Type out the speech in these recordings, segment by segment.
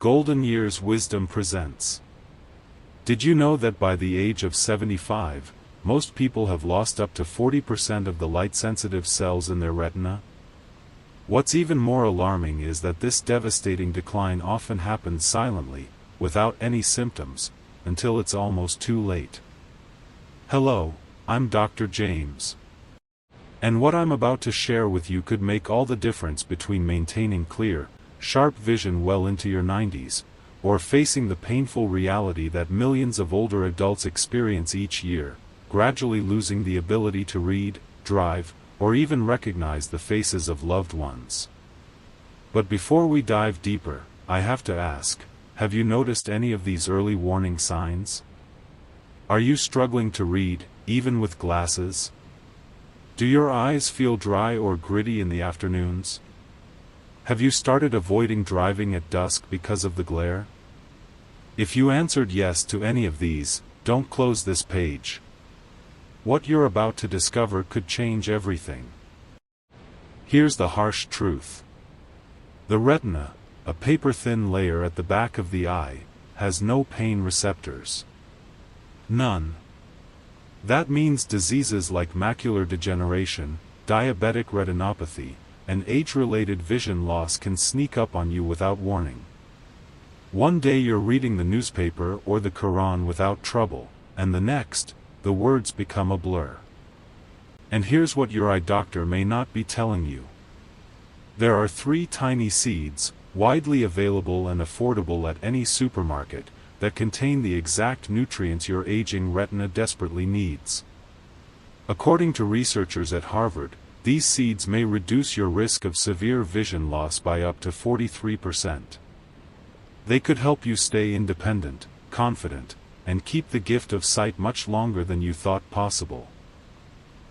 Golden Years Wisdom presents. Did you know that by the age of 75, most people have lost up to 40% of the light-sensitive cells in their retina? What's even more alarming is that this devastating decline often happens silently, without any symptoms, until it's almost too late. Hello, I'm Dr. James. And what I'm about to share with you could make all the difference between maintaining clear, sharp vision well into your 90s, or facing the painful reality that millions of older adults experience each year, gradually losing the ability to read, drive, or even recognize the faces of loved ones. But before we dive deeper, I have to ask, have you noticed any of these early warning signs? Are you struggling to read, even with glasses? Do your eyes feel dry or gritty in the afternoons? Have you started avoiding driving at dusk because of the glare? If you answered yes to any of these, don't close this page. What you're about to discover could change everything. Here's the harsh truth. The retina, a paper-thin layer at the back of the eye, has no pain receptors. None. That means diseases like macular degeneration, diabetic retinopathy, and age-related vision loss can sneak up on you without warning. One day you're reading the newspaper or the Quran without trouble, and the next, the words become a blur. And here's what your eye doctor may not be telling you. There are 3 tiny seeds, widely available and affordable at any supermarket, that contain the exact nutrients your aging retina desperately needs. According to researchers at Harvard, these seeds may reduce your risk of severe vision loss by up to 43%. They could help you stay independent, confident, and keep the gift of sight much longer than you thought possible.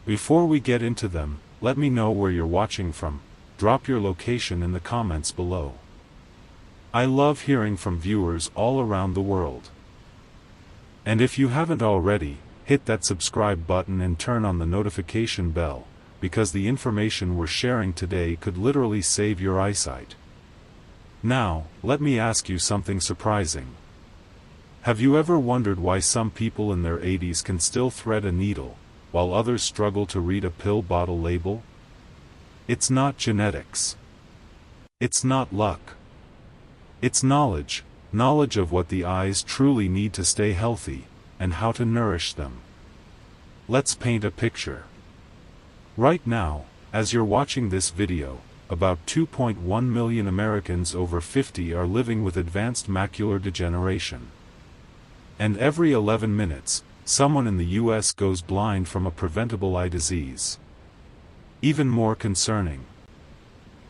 Before we get into them, let me know where you're watching from. Drop your location in the comments below. I love hearing from viewers all around the world. And if you haven't already, hit that subscribe button and turn on the notification bell, because the information we're sharing today could literally save your eyesight. Now, let me ask you something surprising. Have you ever wondered why some people in their 80s can still thread a needle, while others struggle to read a pill bottle label? It's not genetics. It's not luck. It's knowledge of what the eyes truly need to stay healthy, and how to nourish them. Let's paint a picture. Right now, as you're watching this video, about 2.1 million Americans over 50 are living with advanced macular degeneration. And every 11 minutes, someone in the US goes blind from a preventable eye disease. Even more concerning.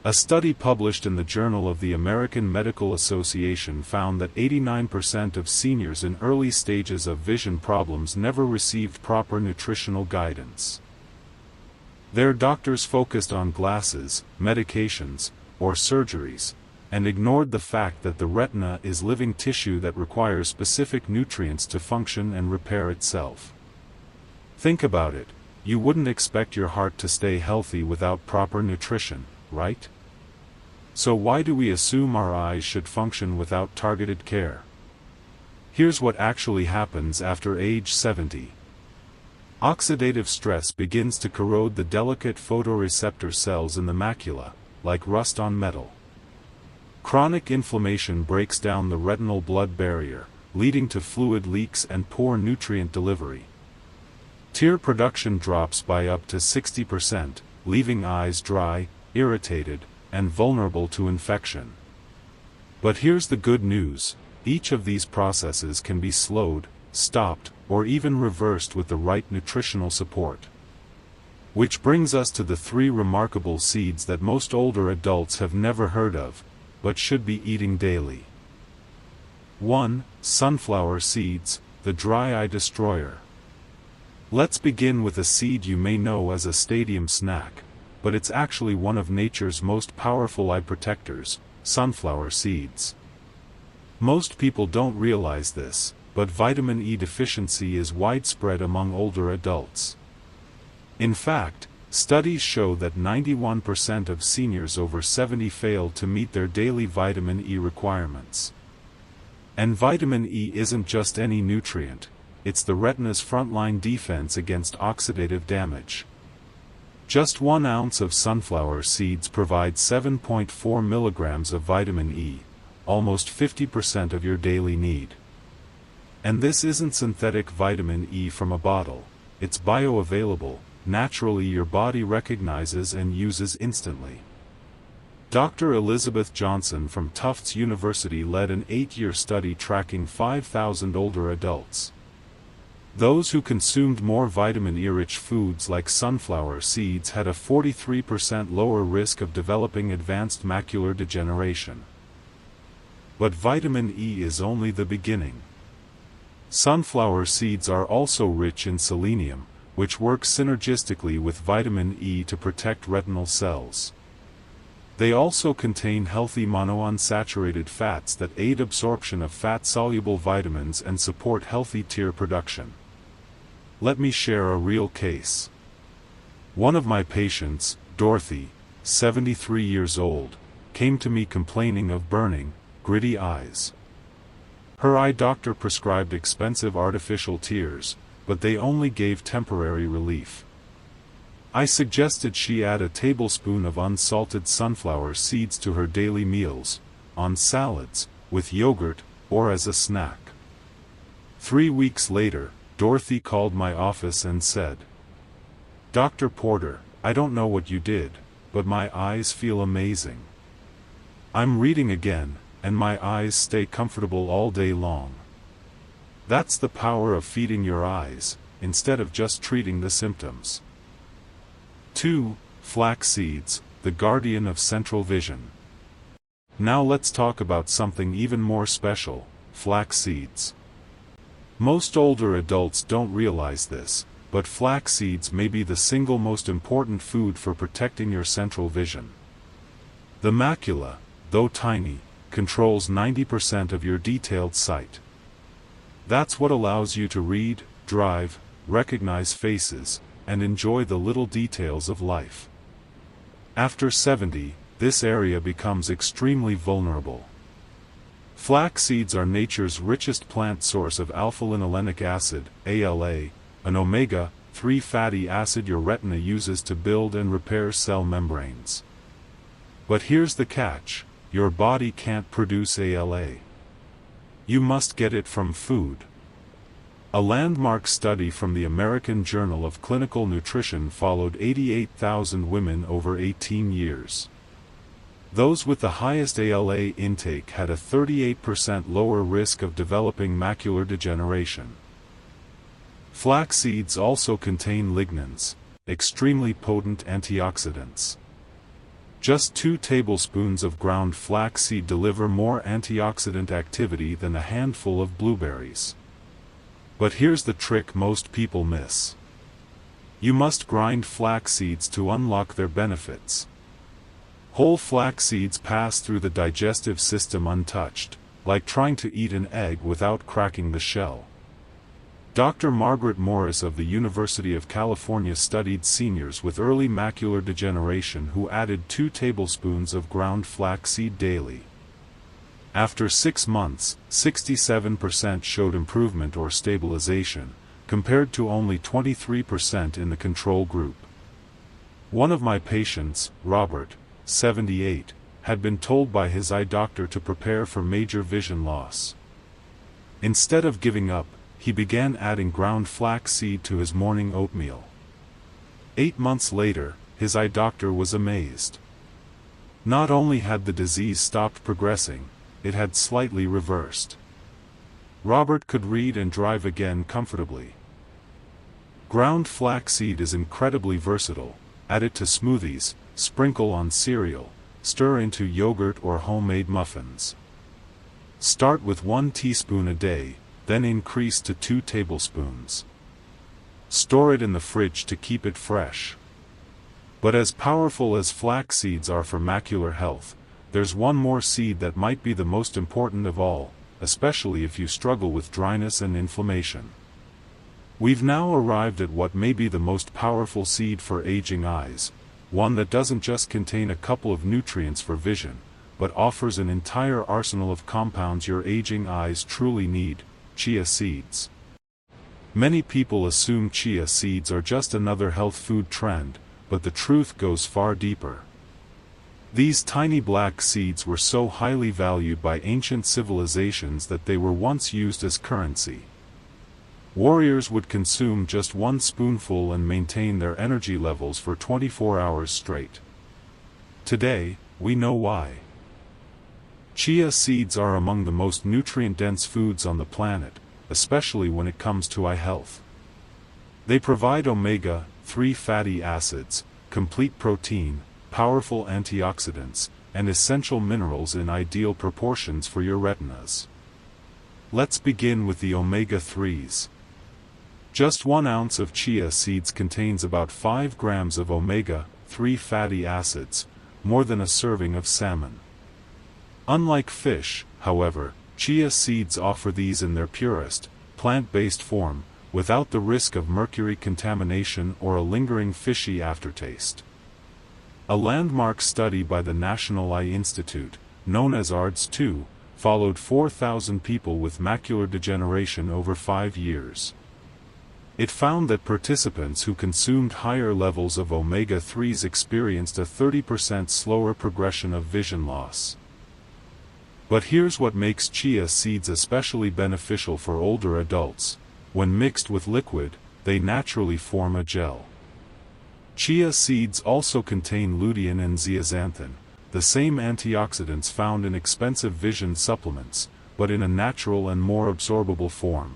A study published in the Journal of the American Medical Association found that 89% of seniors in early stages of vision problems never received proper nutritional guidance. Their doctors focused on glasses, medications, or surgeries, and ignored the fact that the retina is living tissue that requires specific nutrients to function and repair itself. Think about it, you wouldn't expect your heart to stay healthy without proper nutrition, right? So why do we assume our eyes should function without targeted care? Here's what actually happens after age 70. Oxidative stress begins to corrode the delicate photoreceptor cells in the macula, like rust on metal. Chronic inflammation breaks down the retinal blood barrier, leading to fluid leaks and poor nutrient delivery. Tear production drops by up to 60%, leaving eyes dry, irritated, and vulnerable to infection. But here's the good news: each of these processes can be slowed, stopped, or even reversed with the right nutritional support. Which brings us to the 3 remarkable seeds that most older adults have never heard of, but should be eating daily. 1. Sunflower seeds, the dry eye destroyer. Let's begin with a seed you may know as a stadium snack, but it's actually one of nature's most powerful eye protectors: sunflower seeds. Most people don't realize this, but vitamin E deficiency is widespread among older adults. In fact, studies show that 91% of seniors over 70 fail to meet their daily vitamin E requirements. And vitamin E isn't just any nutrient, it's the retina's frontline defense against oxidative damage. Just 1 ounce of sunflower seeds provides 7.4 milligrams of vitamin E, almost 50% of your daily need. And this isn't synthetic vitamin E from a bottle, it's bioavailable, naturally your body recognizes and uses instantly. Dr. Elizabeth Johnson from Tufts University led an 8-year study tracking 5,000 older adults. Those who consumed more vitamin E-rich foods like sunflower seeds had a 43% lower risk of developing advanced macular degeneration. But vitamin E is only the beginning. Sunflower seeds are also rich in selenium, which works synergistically with vitamin E to protect retinal cells. They also contain healthy monounsaturated fats that aid absorption of fat-soluble vitamins and support healthy tear production. Let me share a real case. One of my patients, Dorothy, 73 years old, came to me complaining of burning, gritty eyes. Her eye doctor prescribed expensive artificial tears, but they only gave temporary relief. I suggested she add a tablespoon of unsalted sunflower seeds to her daily meals, on salads, with yogurt, or as a snack. 3 weeks later, Dorothy called my office and said, "Dr. Porter, I don't know what you did, but my eyes feel amazing. I'm reading again, and my eyes stay comfortable all day long." That's the power of feeding your eyes, instead of just treating the symptoms. 2. Flax seeds, the guardian of central vision. Now let's talk about something even more special, flax seeds. Most older adults don't realize this, but flax seeds may be the single most important food for protecting your central vision. The macula, though tiny, controls 90% of your detailed sight. That's what allows you to read, drive, recognize faces, and enjoy the little details of life. After 70, this area becomes extremely vulnerable. Flax seeds are nature's richest plant source of alpha-linolenic acid, ALA, an omega-3 fatty acid your retina uses to build and repair cell membranes. But here's the catch, your body can't produce ALA. You must get it from food. A landmark study from the American Journal of Clinical Nutrition followed 88,000 women over 18 years. Those with the highest ALA intake had a 38% lower risk of developing macular degeneration. Flax seeds also contain lignans, extremely potent antioxidants. Just 2 tablespoons of ground flaxseed deliver more antioxidant activity than a handful of blueberries. But here's the trick most people miss. You must grind flax seeds to unlock their benefits. Whole flax seeds pass through the digestive system untouched, like trying to eat an egg without cracking the shell. Dr. Margaret Morris of the University of California studied seniors with early macular degeneration who added 2 tablespoons of ground flaxseed daily. After 6 months, 67% showed improvement or stabilization, compared to only 23% in the control group. One of my patients, Robert, 78, had been told by his eye doctor to prepare for major vision loss. Instead of giving up, he began adding ground flaxseed to his morning oatmeal. 8 months later, his eye doctor was amazed. Not only had the disease stopped progressing, it had slightly reversed. Robert could read and drive again comfortably. Ground flaxseed is incredibly versatile. Add it to smoothies, sprinkle on cereal, stir into yogurt or homemade muffins. Start with 1 teaspoon a day, then increase to 2 tablespoons. Store it in the fridge to keep it fresh. But as powerful as flax seeds are for macular health, there's one more seed that might be the most important of all, especially if you struggle with dryness and inflammation. We've now arrived at what may be the most powerful seed for aging eyes, one that doesn't just contain a couple of nutrients for vision, but offers an entire arsenal of compounds your aging eyes truly need: chia seeds. Many people assume chia seeds are just another health food trend, but the truth goes far deeper. These tiny black seeds were so highly valued by ancient civilizations that they were once used as currency. Warriors would consume just one spoonful and maintain their energy levels for 24 hours straight. Today, we know why. Chia seeds are among the most nutrient-dense foods on the planet, especially when it comes to eye health. They provide omega-3 fatty acids, complete protein, powerful antioxidants, and essential minerals in ideal proportions for your retinas. Let's begin with the omega-3s. Just 1 ounce of chia seeds contains about 5 grams of omega-3 fatty acids, more than a serving of salmon. Unlike fish, however, chia seeds offer these in their purest, plant-based form, without the risk of mercury contamination or a lingering fishy aftertaste. A landmark study by the National Eye Institute, known as ARDS-2, followed 4,000 people with macular degeneration over 5 years. It found that participants who consumed higher levels of omega-3s experienced a 30% slower progression of vision loss. But here's what makes chia seeds especially beneficial for older adults: when mixed with liquid, they naturally form a gel. Chia seeds also contain lutein and zeaxanthin, the same antioxidants found in expensive vision supplements, but in a natural and more absorbable form.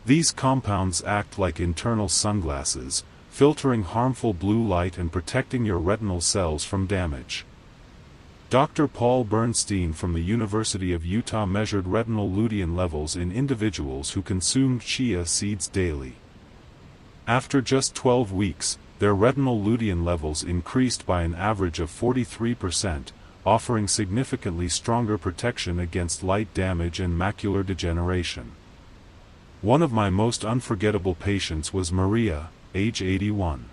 These compounds act like internal sunglasses, filtering harmful blue light and protecting your retinal cells from damage. Dr. Paul Bernstein from the University of Utah measured retinal lutein levels in individuals who consumed chia seeds daily. After just 12 weeks, their retinal lutein levels increased by an average of 43%, offering significantly stronger protection against light damage and macular degeneration. One of my most unforgettable patients was Maria, age 81.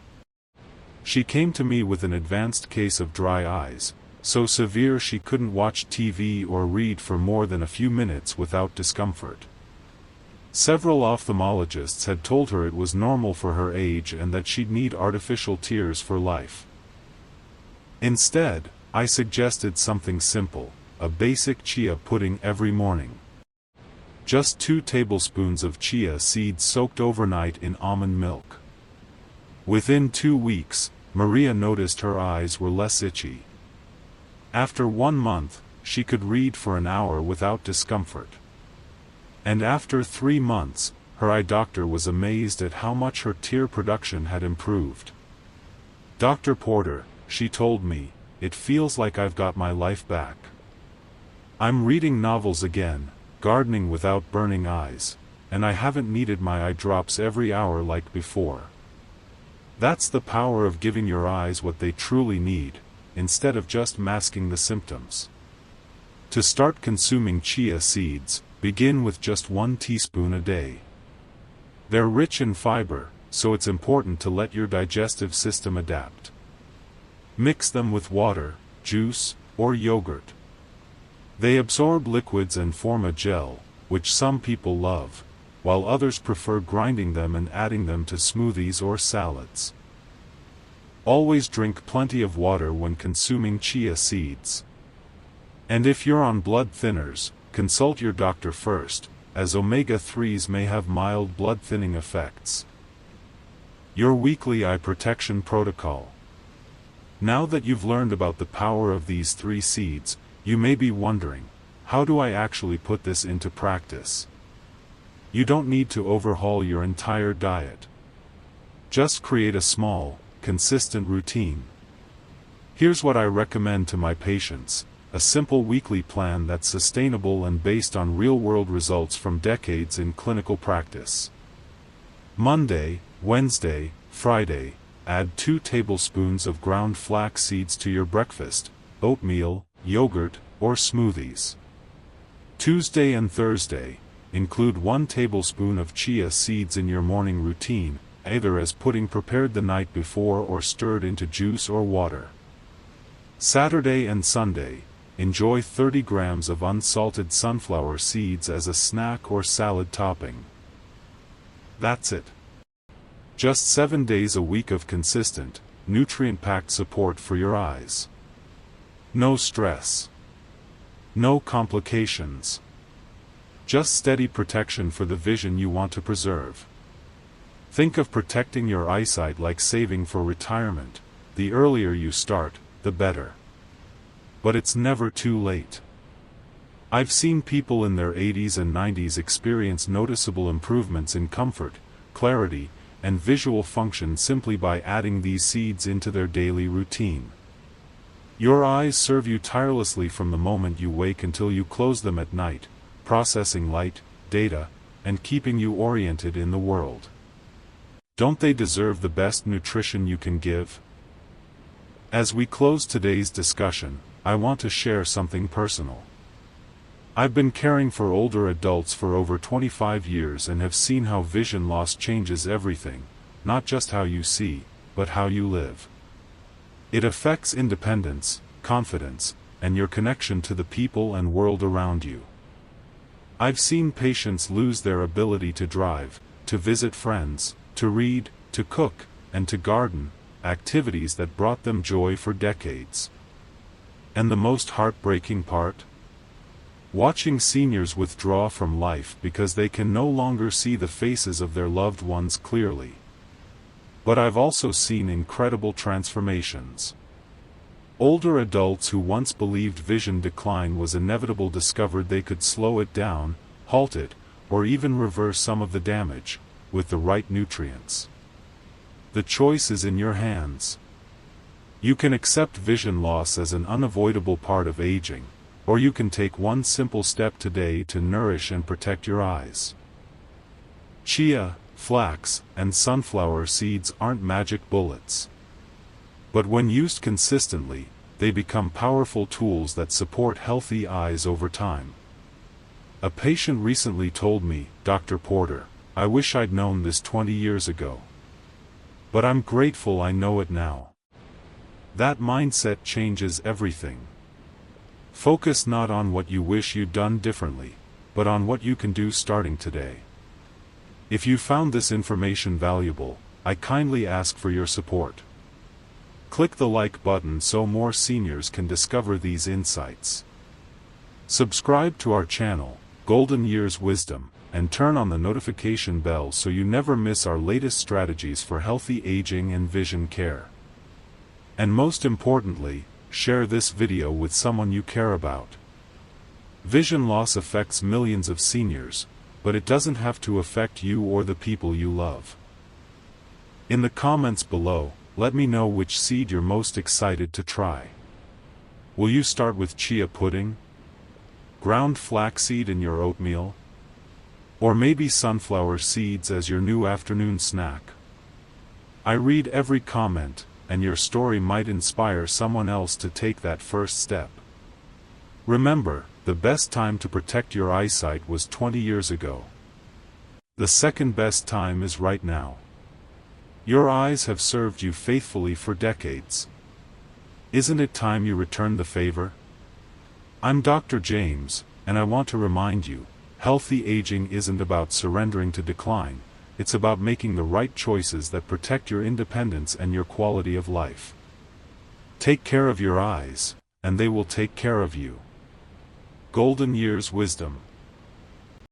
She came to me with an advanced case of dry eyes, so severe she couldn't watch TV or read for more than a few minutes without discomfort. Several ophthalmologists had told her it was normal for her age and that she'd need artificial tears for life. Instead, I suggested something simple: a basic chia pudding every morning. Just 2 tablespoons of chia seeds soaked overnight in almond milk. Within 2 weeks, Maria noticed her eyes were less itchy. After 1 month, she could read for an hour without discomfort. And after 3 months, her eye doctor was amazed at how much her tear production had improved. "Dr. Porter," she told me, "it feels like I've got my life back. I'm reading novels again, gardening without burning eyes, and I haven't needed my eye drops every hour like before." That's the power of giving your eyes what they truly need, instead of just masking the symptoms. To start consuming chia seeds, begin with just 1 teaspoon a day. They're rich in fiber, so it's important to let your digestive system adapt. Mix them with water, juice, or yogurt. They absorb liquids and form a gel, which some people love, while others prefer grinding them and adding them to smoothies or salads. Always drink plenty of water when consuming chia seeds. And if you're on blood thinners, consult your doctor first, as omega-3s may have mild blood thinning effects. Your weekly eye protection protocol. Now that you've learned about the power of these 3 seeds, you may be wondering, how do I actually put this into practice? You don't need to overhaul your entire diet. Just create a small, consistent routine. Here's what I recommend to my patients: a simple weekly plan that's sustainable and based on real-world results from decades in clinical practice. Monday, Wednesday, Friday, add 2 tablespoons of ground flax seeds to your breakfast, oatmeal, yogurt, or smoothies. Tuesday and Thursday, include 1 tablespoon of chia seeds in your morning routine, either as pudding prepared the night before or stirred into juice or water. Saturday and Sunday, enjoy 30 grams of unsalted sunflower seeds as a snack or salad topping. That's it. Just 7 days a week of consistent, nutrient-packed support for your eyes. No stress. No complications. Just steady protection for the vision you want to preserve. Think of protecting your eyesight like saving for retirement. The earlier you start, the better. But it's never too late. I've seen people in their 80s and 90s experience noticeable improvements in comfort, clarity, and visual function simply by adding these seeds into their daily routine. Your eyes serve you tirelessly from the moment you wake until you close them at night, processing light, data, and keeping you oriented in the world. Don't they deserve the best nutrition you can give? As we close today's discussion, I want to share something personal. I've been caring for older adults for over 25 years and have seen how vision loss changes everything, not just how you see, but how you live. It affects independence, confidence, and your connection to the people and world around you. I've seen patients lose their ability to drive, to visit friends, to read, to cook, and to garden, activities that brought them joy for decades. And the most heartbreaking part? Watching seniors withdraw from life because they can no longer see the faces of their loved ones clearly. But I've also seen incredible transformations. Older adults who once believed vision decline was inevitable discovered they could slow it down, halt it, or even reverse some of the damage, with the right nutrients. The choice is in your hands. You can accept vision loss as an unavoidable part of aging, or you can take one simple step today to nourish and protect your eyes. Chia, flax, and sunflower seeds aren't magic bullets. But when used consistently, they become powerful tools that support healthy eyes over time. A patient recently told me, "Dr. Porter, I wish I'd known this 20 years ago. But I'm grateful I know it now." That mindset changes everything. Focus not on what you wish you'd done differently, but on what you can do starting today. If you found this information valuable, I kindly ask for your support. Click the like button so more seniors can discover these insights. Subscribe to our channel, Golden Years Wisdom, and turn on the notification bell so you never miss our latest strategies for healthy aging and vision care. And most importantly, share this video with someone you care about. Vision loss affects millions of seniors, but it doesn't have to affect you or the people you love. In the comments below, let me know which seed you're most excited to try. Will you start with chia pudding? Ground flaxseed in your oatmeal? Or maybe sunflower seeds as your new afternoon snack? I read every comment, and your story might inspire someone else to take that first step. Remember, the best time to protect your eyesight was 20 years ago. The second best time is right now. Your eyes have served you faithfully for decades. Isn't it time you return the favor? I'm Dr. James, and I want to remind you, healthy aging isn't about surrendering to decline. It's about making the right choices that protect your independence and your quality of life. Take care of your eyes, and they will take care of you. Golden Years Wisdom.